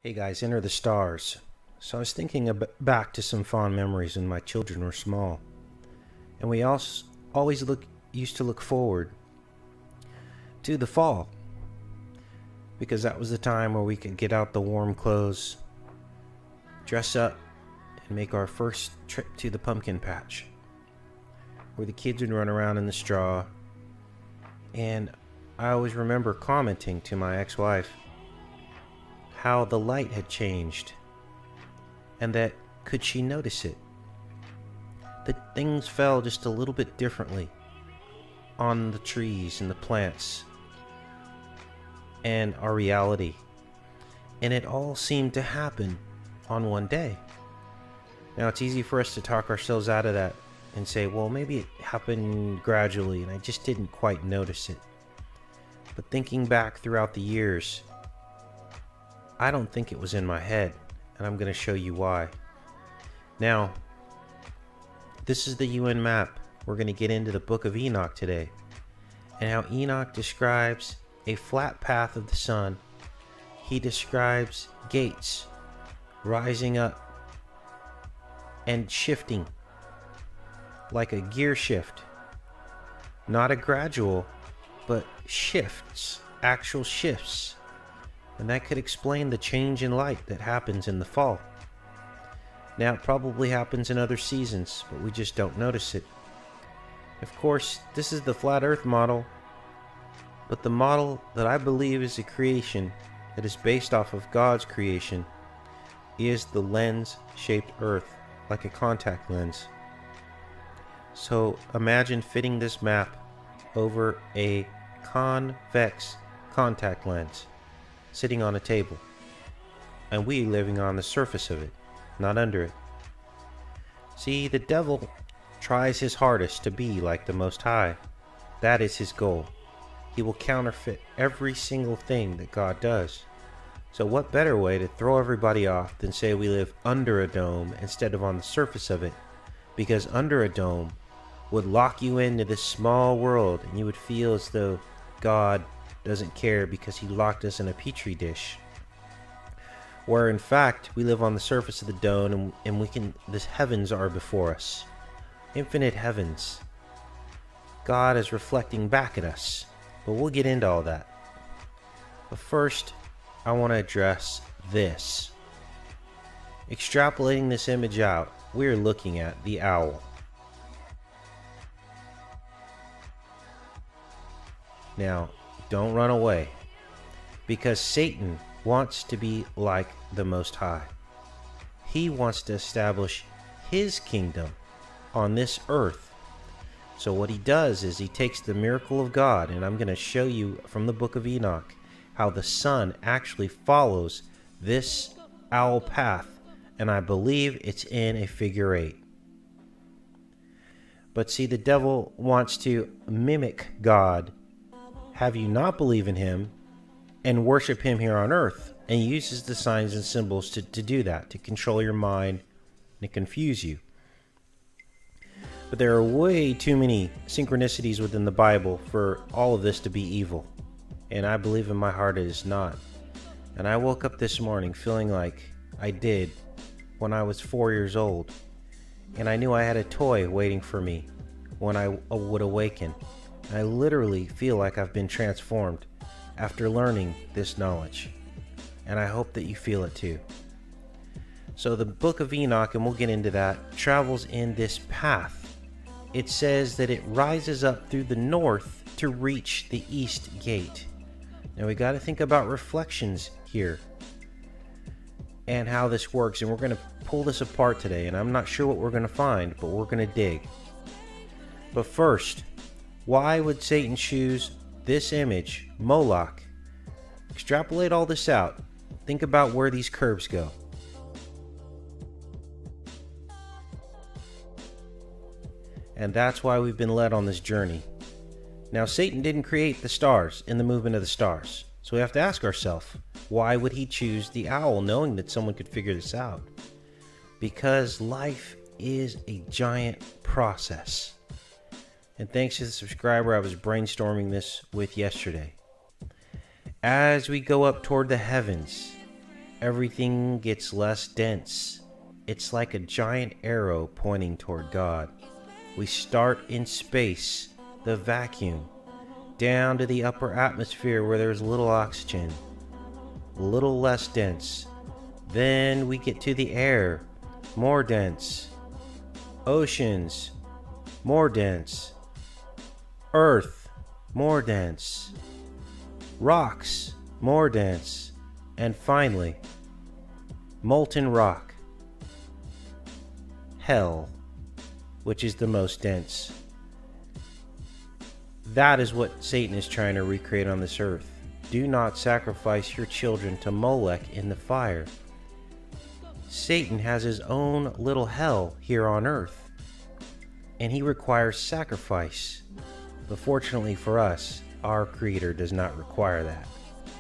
Hey guys, Enter the Stars. So I was thinking back to some fond memories when my children were small, and we also always used to look forward to the fall because that was the time where we could get out the warm clothes, dress up, and make our first trip to the pumpkin patch, where the kids would run around in the straw. And I always remember commenting to my ex-wife how the light had changed, and that could she notice it, that things fell just a little bit differently on the trees and the plants and our reality, and it all seemed to happen on one day. Now it's easy for us to talk ourselves out of that and say, well, maybe it happened gradually and I just didn't quite notice it. But thinking back throughout the years, I don't think it was in my head, and I'm going to show you why. Now, this is the UN map. We're going to get into the Book of Enoch today, and how Enoch describes a flat path of the sun. He describes gates rising up and shifting like a gear shift. Not a gradual, but shifts, actual shifts. And that could explain the change in light that happens in the fall. Now, it probably happens in other seasons, but we just don't notice it. Of course, this is the flat earth model, but the model that I believe is a creation that is based off of God's creation is the lens-shaped earth, like a contact lens. So imagine fitting this map over a convex contact lens sitting on a table, and we living on the surface of it, not under it. See, the devil tries his hardest to be like the Most High. That is his goal. He will counterfeit every single thing that God does. So what better way to throw everybody off than say we live under a dome instead of on the surface of it? Because under a dome would lock you into this small world, and you would feel as though God doesn't care because he locked us in a petri dish, where in fact we live on the surface of the dome, and we can, this heavens are before us, infinite heavens. God is reflecting back at us, but we'll get into all that. But first I want to address this. Extrapolating this image out, we're looking at the owl. Now, don't run away, because Satan wants to be like the Most High. He wants to establish his kingdom on this earth. So what he does is he takes the miracle of God, and I'm going to show you from the Book of Enoch how the sun actually follows this owl path, and I believe it's in a figure 8. But see, the devil wants to mimic God, have you not believe in him and worship him here on earth, and he uses the signs and symbols to do that, to control your mind and to confuse you. But there are way too many synchronicities within the Bible for all of this to be evil, and I believe in my heart it is not. And I woke up this morning feeling like I did when I was 4 years old, and I knew I had a toy waiting for me when I would awaken. I literally feel like I've been transformed after learning this knowledge, and I hope that you feel it too. So the Book of Enoch, and we'll get into that, travels in this path. It says that it rises up through the north to reach the east gate. Now we got to think about reflections here and how this works, and we're going to pull this apart today, and I'm not sure what we're going to find, but we're going to dig. But first, why would Satan choose this image, Moloch? Extrapolate all this out. Think about where these curves go. And that's why we've been led on this journey. Now, Satan didn't create the stars and the movement of the stars. So we have to ask ourselves, why would he choose the owl knowing that someone could figure this out? Because life is a giant process. And thanks to the subscriber I was brainstorming this with yesterday. As we go up toward the heavens, everything gets less dense. It's like a giant arrow pointing toward God. We start in space, the vacuum, down to the upper atmosphere where there's little oxygen, a little less dense. Then we get to the air, more dense. Oceans, more dense. Earth, more dense. Rocks, more dense. And finally, molten rock. Hell, which is the most dense. That is what Satan is trying to recreate on this earth. Do not sacrifice your children to Molech in the fire. Satan has his own little hell here on earth, and he requires sacrifice. But fortunately for us, our Creator does not require that.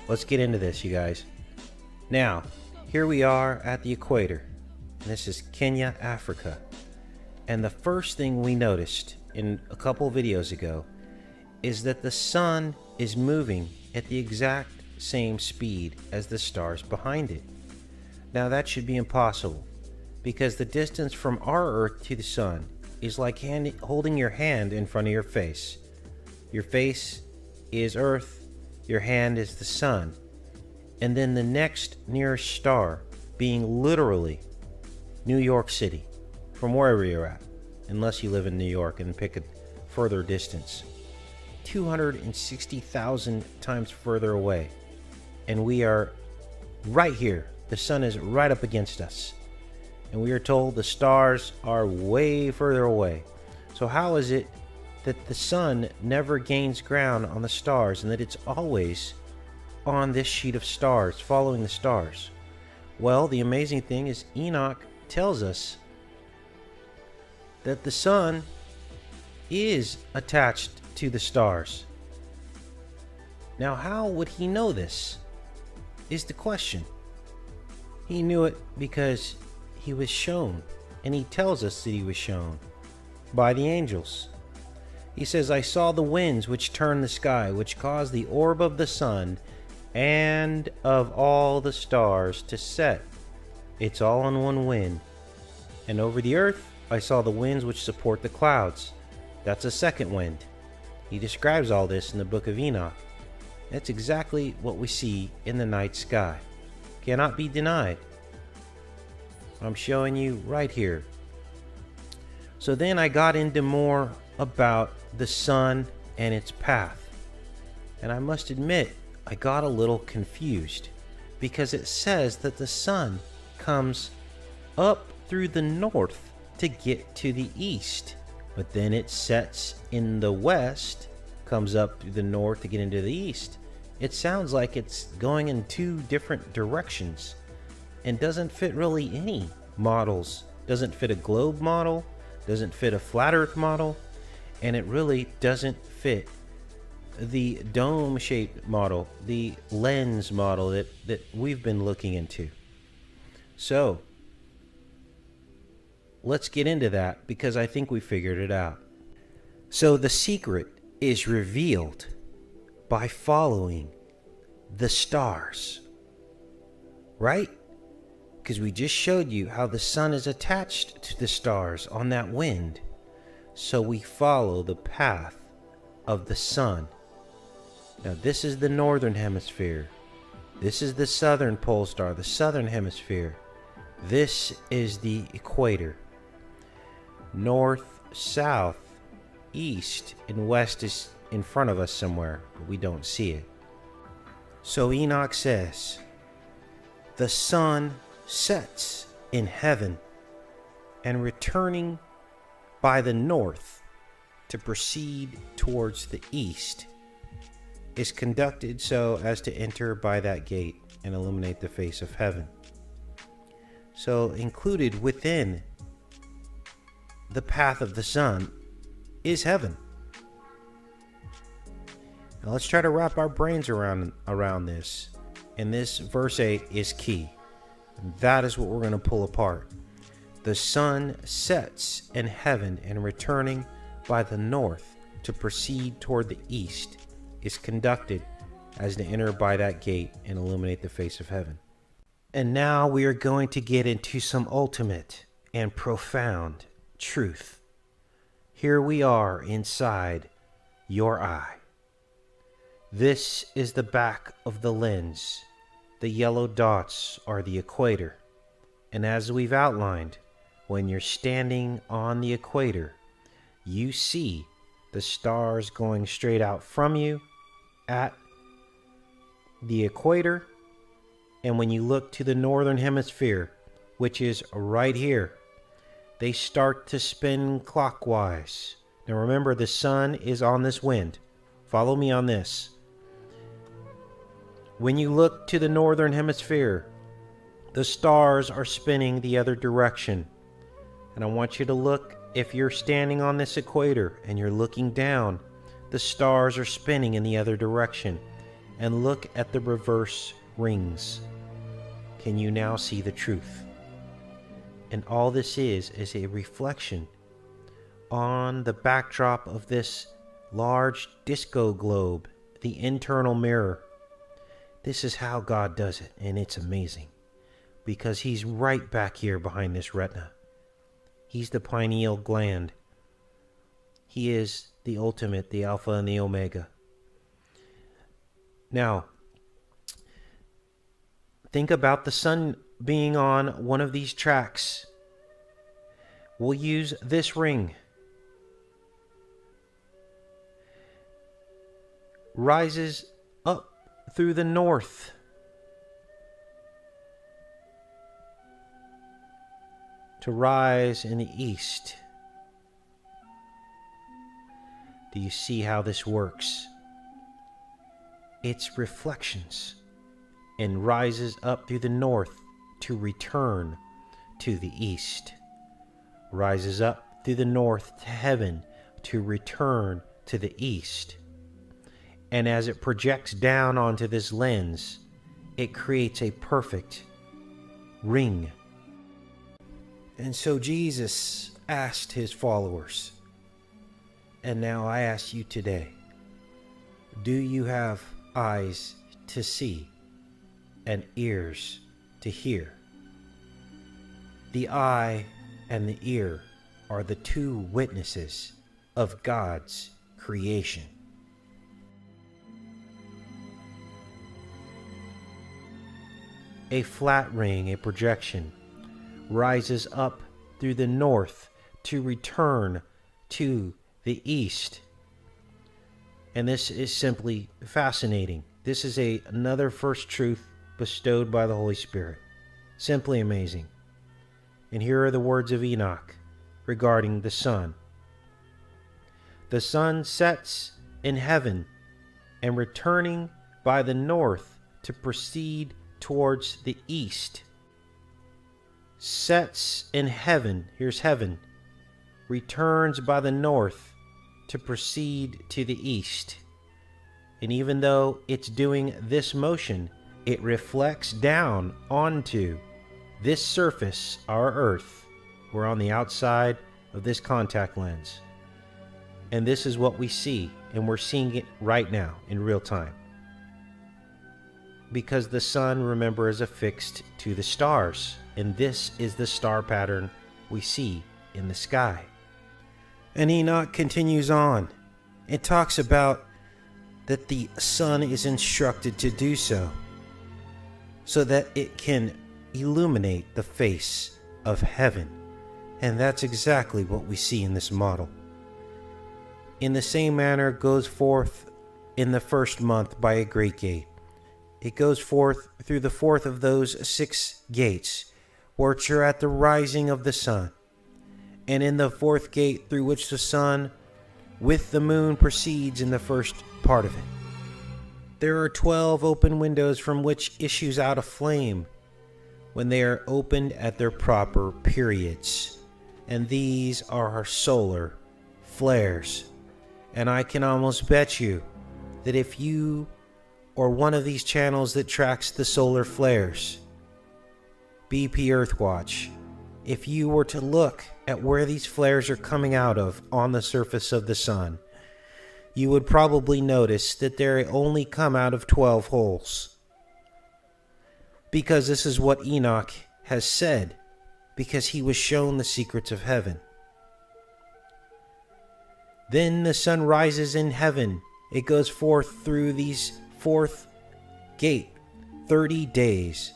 Let's get into this, you guys. Now, here we are at the equator. This is Kenya, Africa. And the first thing we noticed in a couple videos ago is that the sun is moving at the exact same speed as the stars behind it. Now that should be impossible, because the distance from our Earth to the sun is like holding your hand in front of your face. Your face is Earth, your hand is the sun, and then the next nearest star being literally New York City, from wherever you're at, unless you live in New York and pick a further distance. 260,000 times further away, and we are right here. The sun is right up against us, and we are told the stars are way further away. So how is it that the sun never gains ground on the stars, and that it's always on this sheet of stars, following the stars? Well, the amazing thing is Enoch tells us that the sun is attached to the stars. Now, how would he know this is the question. He knew it because he was shown, and he tells us that he was shown by the angels. He says, I saw the winds which turned the sky, which caused the orb of the sun and of all the stars to set. It's all on one wind. And over the earth I saw the winds which support the clouds. That's a second wind. He describes all this in the book of Enoch. That's exactly what we see in the night sky. Cannot be denied. I'm showing you right here. So then I got into more about the sun and its path. And I must admit, I got a little confused, because it says that the sun comes up through the north to get to the east, but then it sets in the west, comes up through the north to get into the east. It sounds like it's going in two different directions and doesn't fit really any models. Doesn't fit a globe model, doesn't fit a flat earth model, and it really doesn't fit the dome shaped model, the lens model that we've been looking into. So let's get into that, because I think we figured it out. So the secret is revealed by following the stars, right? Because we just showed you how the sun is attached to the stars on that wind. So we follow the path of the sun. Now this is the northern hemisphere. This is the southern pole star, the southern hemisphere. This is the equator. North, south, east, and west is in front of us somewhere, but we don't see it. So Enoch says, the sun sets in heaven, and returning by the north to proceed towards the east, is conducted so as to enter by that gate and illuminate the face of heaven. So included within the path of the sun is heaven. Now let's try to wrap our brains around this. And this verse 8 is key. That is what we're going to pull apart. The sun sets in heaven, and returning by the north to proceed toward the east is conducted as to enter by that gate and illuminate the face of heaven. And now we are going to get into some ultimate and profound truth. Here we are inside your eye. This is the back of the lens. The yellow dots are the equator. And as we've outlined, when you're standing on the equator, you see the stars going straight out from you at the equator. And when you look to the northern hemisphere, which is right here, they start to spin clockwise. Now remember, the sun is on this wind. Follow me on this. When you look to the northern hemisphere, the stars are spinning the other direction. And I want you to look, if you're standing on this equator and you're looking down, the stars are spinning in the other direction. And look at the reverse rings. Can you now see the truth? And all this is a reflection on the backdrop of this large disco globe, the internal mirror. This is how God does it, and it's amazing, because he's right back here behind this retina. He's the pineal gland. He is the ultimate, the Alpha and the Omega. Now, think about the sun being on one of these tracks. We'll use this ring. Rises up through the north. To rise in the east. Do you see how this works? It's reflections, and rises up through the north to return to the east. Rises up through the north to heaven to return to the east. And as it projects down onto this lens, it creates a perfect ring. And so Jesus asked his followers, and now I ask you today, do you have eyes to see and ears to hear? The eye and the ear are the two witnesses of God's creation. A flat ring, a projection, rises up through the north to return to the east. And this is simply fascinating. This is another first truth bestowed by the Holy Spirit. Simply amazing. And here are the words of Enoch regarding the sun. The sun sets in heaven, and returning by the north to proceed towards the east. Sets in heaven, here's heaven, returns by the north to proceed to the east. And even though it's doing this motion, it reflects down onto this surface, our earth. We're on the outside of this contact lens. And this is what we see, and we're seeing it right now in real time. Because the sun, remember, is affixed to the stars, and this is the star pattern we see in the sky. And Enoch continues on. It talks about that the sun is instructed to do so that it can illuminate the face of heaven. And that's exactly what we see in this model. In the same manner goes forth in the first month by a great gate. It goes forth through the fourth of those 6 gates, which are at the rising of the sun. And in the fourth gate through which the sun with the moon proceeds in the first part of it. There are 12 open windows from which issues out a flame when they are opened at their proper periods. And these are our solar flares. And I can almost bet you that if you or one of these channels that tracks the solar flares, BP Earthwatch, if you were to look at where these flares are coming out of on the surface of the sun, you would probably notice that they only come out of 12 holes. because this is what Enoch has said, because he was shown the secrets of heaven. Then the sun rises in heaven. It goes forth through these fourth gate 30 days.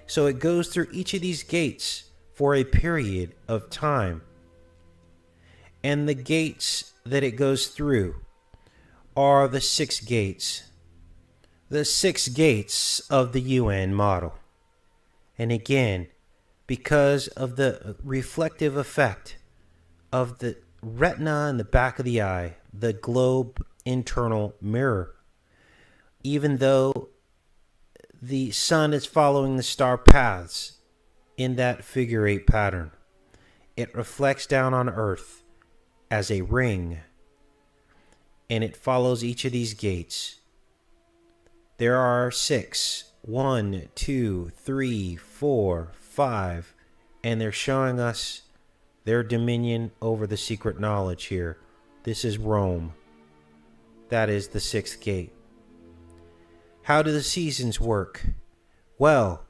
So it goes through each of these gates for a period of time. And the gates that it goes through are the 6 gates. The 6 gates of the UN model. And again, because of the reflective effect of the retina in the back of the eye, the globe internal mirror, even though the sun is following the star paths in that figure 8 pattern, it reflects down on Earth as a ring, and it follows each of these gates. There are 6. 1, 2, 3, 4, 5, and they're showing us their dominion over the secret knowledge here. This is Rome. That is the 6th gate. How do the seasons work? Well,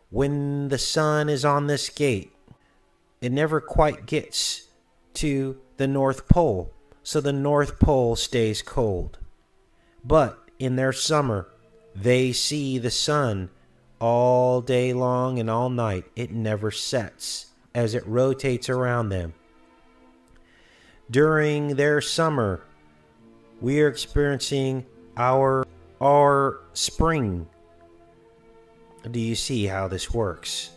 when the sun is on this gate, it never quite gets to the North Pole, so the North Pole stays cold. But in their summer, they see the sun all day long and all night. It never sets as it rotates around them. During their summer, we are experiencing our spring. Do you see how this works?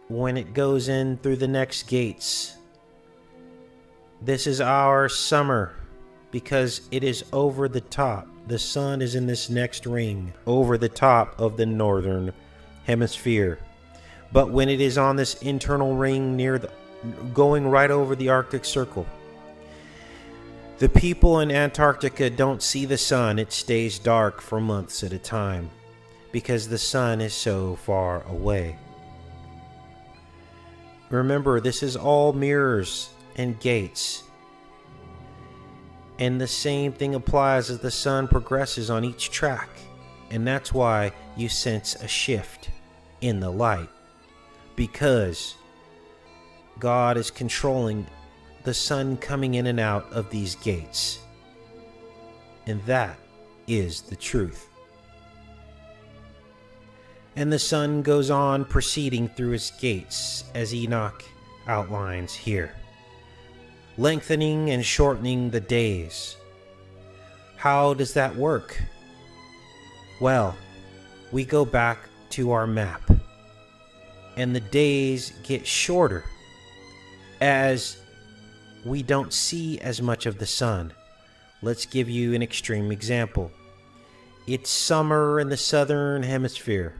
When it goes in through the next gates, this is our summer because it is over the top. The sun is in this next ring over the top of the northern hemisphere. But when it is on this internal ring going right over the Arctic Circle, the people in Antarctica don't see the sun. It stays dark for months at a time because the sun is so far away. Remember, this is all mirrors and gates. And the same thing applies as the sun progresses on each track. And that's why you sense a shift in the light. Because God is controlling the sun coming in and out of these gates. And that is the truth. And the sun goes on proceeding through its gates as Enoch outlines here, lengthening and shortening the days. How does that work? Well, we go back to our map, and the days get shorter as we don't see as much of the sun. Let's give you an extreme example. It's summer in the southern hemisphere.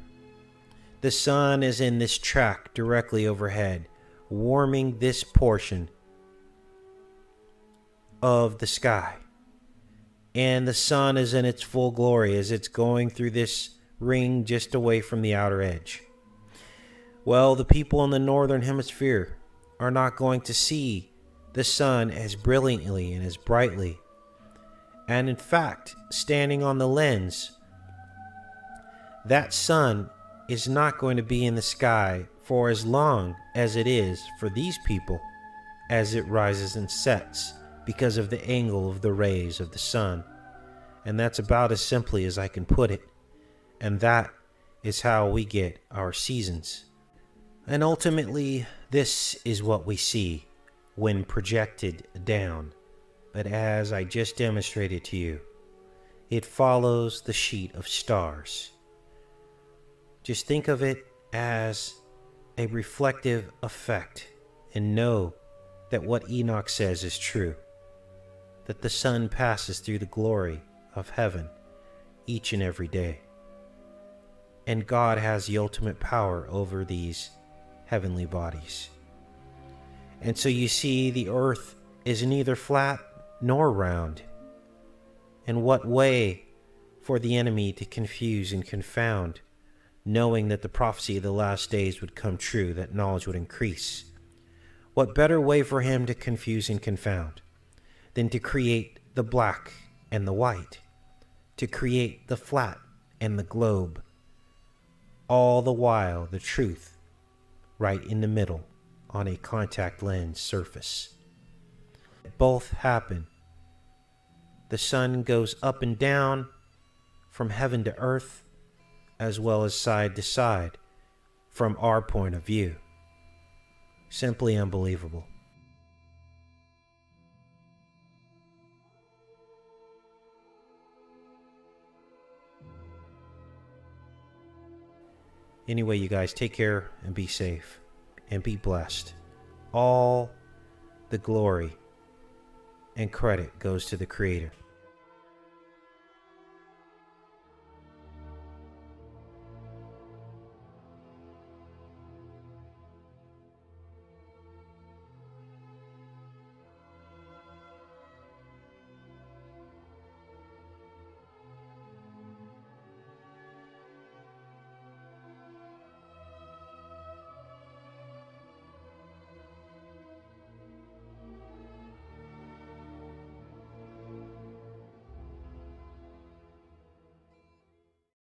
The sun is in this track directly overhead, warming this portion of the sky. And the sun is in its full glory as it's going through this ring just away from the outer edge. Well, the people in the northern hemisphere are not going to see the sun as brilliantly and as brightly. And in fact, standing on the lens, that sun is not going to be in the sky for as long as it is for these people as it rises and sets because of the angle of the rays of the sun. And that's about as simply as I can put it. And that is how we get our seasons. And ultimately, this is what we see when projected down. But as I just demonstrated to you, it follows the sheet of stars. Just think of it as a reflective effect and know that what Enoch says is true, that the sun passes through the glory of heaven each and every day. And God has the ultimate power over these heavenly bodies. And so you see the earth is neither flat nor round. And what way for the enemy to confuse and confound, knowing that the prophecy of the last days would come true, that knowledge would increase. What better way for him to confuse and confound than to create the black and the white, to create the flat and the globe, All the while, the truth right in the middle on a contact lens surface. Both happen. The sun goes up and down from heaven to earth, as well as side to side from our point of view. Simply unbelievable. Anyway, you guys, take care and be safe and be blessed. All the glory and credit goes to the Creator.